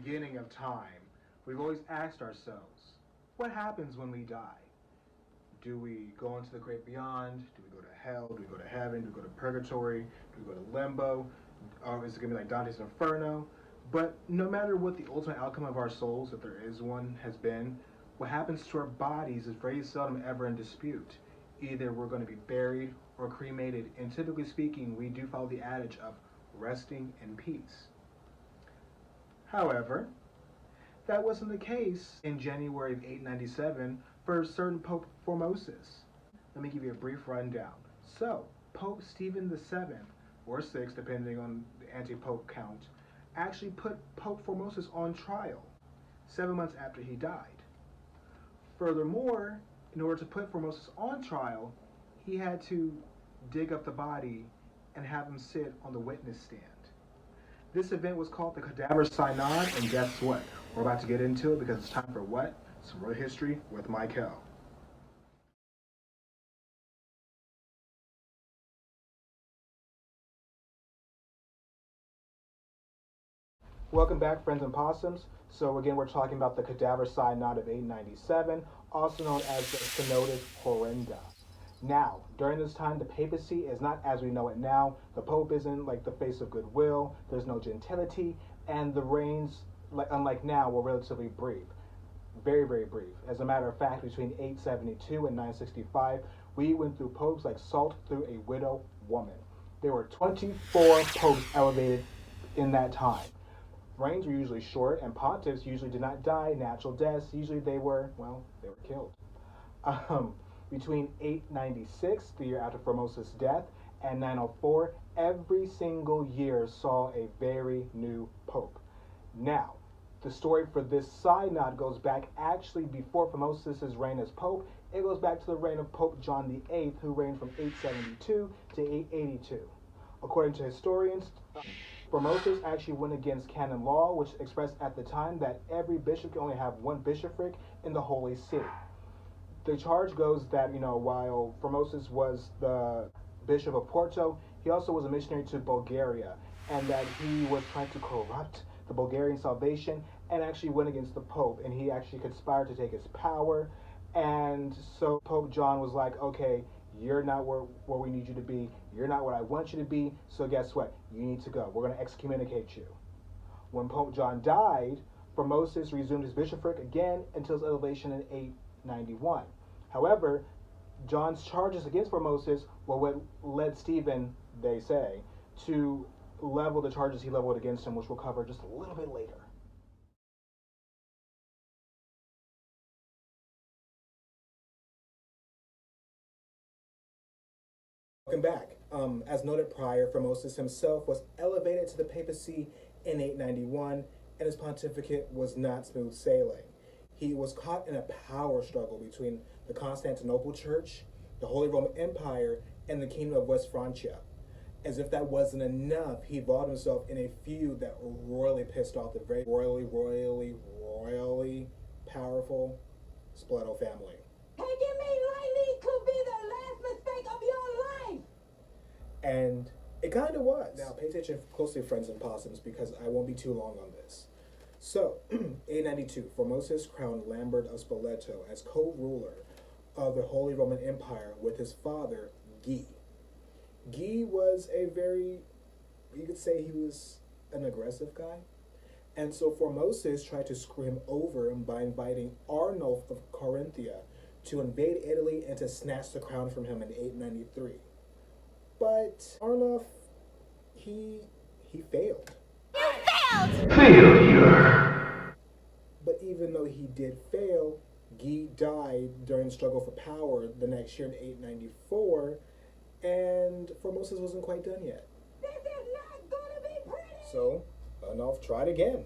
beginning of time, we've always asked ourselves, what happens when we die? Do we go into the great beyond? Do we go to hell? Do we go to heaven? Do we go to purgatory? Do we go to limbo? Or is it going to be like Dante's Inferno? But no matter what the ultimate outcome of our souls, if there is one, has been, what happens to our bodies is very seldom ever in dispute. Either we're going to be buried or cremated, and typically speaking, we do follow the adage of resting in peace. However, that wasn't the case in January of 897 for a certain Pope Formosus. Let me give you a brief rundown. So, Pope Stephen VII, or 6, depending on the anti-pope count, actually put Pope Formosus on trial 7 months after he died. Furthermore, in order to put Formosus on trial, he had to dig up the body and have him sit on the witness stand. This event was called the Cadaver Synod, and guess what? We're about to get into it because it's time for what? Some real history with Mykel. Welcome back, friends and possums. So again, we're talking about the Cadaver Synod of 897, also known as the Synodus Horrenda. Now, during this time, the papacy is not as we know it now. The Pope isn't like the face of goodwill. There's no gentility, and the reigns, unlike now, were relatively brief. Very, very brief. As a matter of fact, between 872 and 965, we went through popes like salt through a widow woman. There were 24 popes elevated in that time. Reigns were usually short, and pontiffs usually did not die natural deaths. Usually they were killed. Between 896, the year after Formosus' death, and 904, every single year saw a very new pope. Now, the story for this synod goes back actually before Formosus' reign as pope. It goes back to the reign of Pope John VIII, who reigned from 872 to 882. According to historians, Formosus actually went against canon law, which expressed at the time that every bishop could only have one bishopric in the Holy City. The charge goes that, while Formosus was the Bishop of Porto, he also was a missionary to Bulgaria, and that he was trying to corrupt the Bulgarian salvation and actually went against the Pope, and he actually conspired to take his power. And so Pope John was like, okay, you're not where we need you to be. You're not what I want you to be, so guess what? You need to go. We're going to excommunicate you. When Pope John died, Formosus resumed his bishopric again until his elevation in 891. However, John's charges against Formosus were what led Stephen, they say, to level the charges he leveled against him, which we'll cover just a little bit later. Welcome back. As noted prior, Formosus himself was elevated to the papacy in 891, and his pontificate was not smooth sailing. He was caught in a power struggle between the Constantinople Church, the Holy Roman Empire, and the Kingdom of West Francia. As if that wasn't enough, he involved himself in a feud that royally pissed off the very royally powerful Spoleto family. Taking me lightly could be the last mistake of your life. And it kind of was. Now, pay attention closely, friends and possums, because I won't be too long on this. So, 892, Formosus crowned Lambert of Spoleto as co-ruler of the Holy Roman Empire with his father, Guy. Guy was you could say he was an aggressive guy. And so Formosus tried to screw him over by inviting Arnulf of Carinthia to invade Italy and to snatch the crown from him in 893. But Arnulf, he failed. You failed! Failure. But even though he did fail, Guy died during the struggle for power the next year in 894, and Formosus wasn't quite done yet. This is not gonna be pretty! So, Arnulf tried again.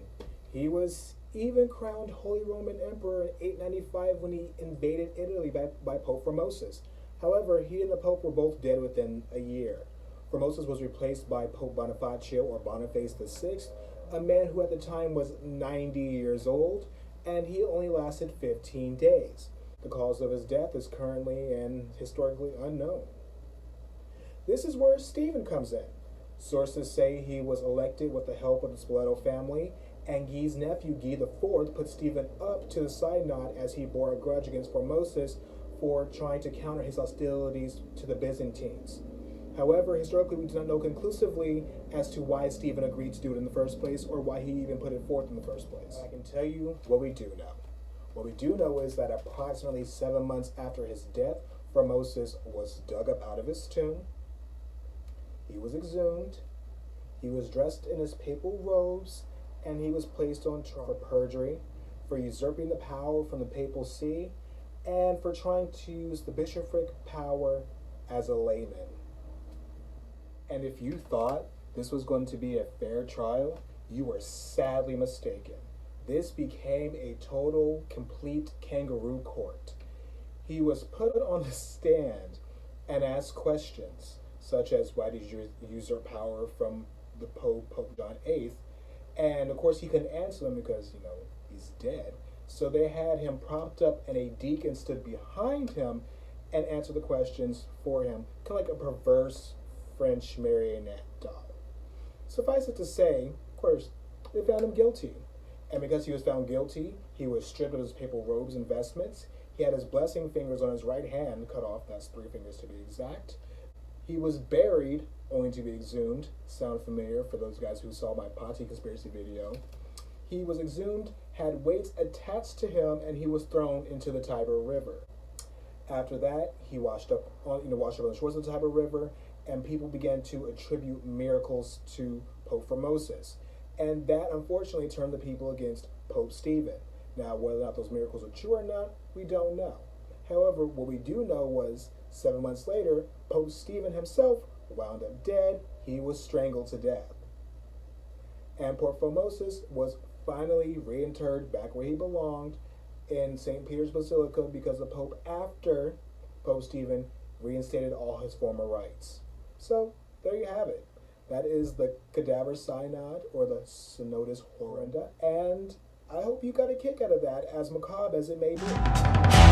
He was even crowned Holy Roman Emperor in 895 when he invaded Italy by Pope Formosus. However, he and the Pope were both dead within a year. Formosus was replaced by Pope Bonifacio, or Boniface VI, a man who at the time was 90 years old, and he only lasted 15 days. The cause of his death is currently and historically unknown. This is where Stephen comes in. Sources say he was elected with the help of the Spoleto family, And Guy's nephew, Guy IV, put Stephen up to the Synod as he bore a grudge against Formosus for trying to counter his hostilities to the Byzantines. However, historically, we do not know conclusively as to why Stephen agreed to do it in the first place or why he even put it forth in the first place. I can tell you what we do know. What we do know is that approximately 7 months after his death, Formosus was dug up out of his tomb. He was exhumed. He was dressed in his papal robes, and he was placed on trial for perjury, for usurping the power from the papal see, and for trying to use the bishopric power as a layman. And if you thought this was going to be a fair trial, you were sadly mistaken. This became a total, complete kangaroo court. He was put on the stand and asked questions, such as why did you usurp power from the Pope John VIII? And of course he couldn't answer them because, he's dead. So they had him propped up and a deacon stood behind him and answered the questions for him, kind of like a perverse French marionette doll. Suffice it to say, of course, they found him guilty. And because he was found guilty, he was stripped of his papal robes and vestments. He had his blessing fingers on his right hand cut off, that's 3 fingers to be exact. He was buried, only to be exhumed. Sound familiar for those guys who saw my Potty conspiracy video. He was exhumed, had weights attached to him, and he was thrown into the Tiber River. After that, he washed up on the shores of the Tiber River, and people began to attribute miracles to Pope Formosus. And that unfortunately turned the people against Pope Stephen. Now, whether or not those miracles are true or not, we don't know. However, what we do know was 7 months later, Pope Stephen himself wound up dead. He was strangled to death. And Pope Formosus was finally reinterred back where he belonged in St. Peter's Basilica because the Pope, after Pope Stephen, reinstated all his former rights. So, there you have it. That is the Cadaver Synod, or the Synodus Horrenda, and I hope you got a kick out of that, as macabre as it may be.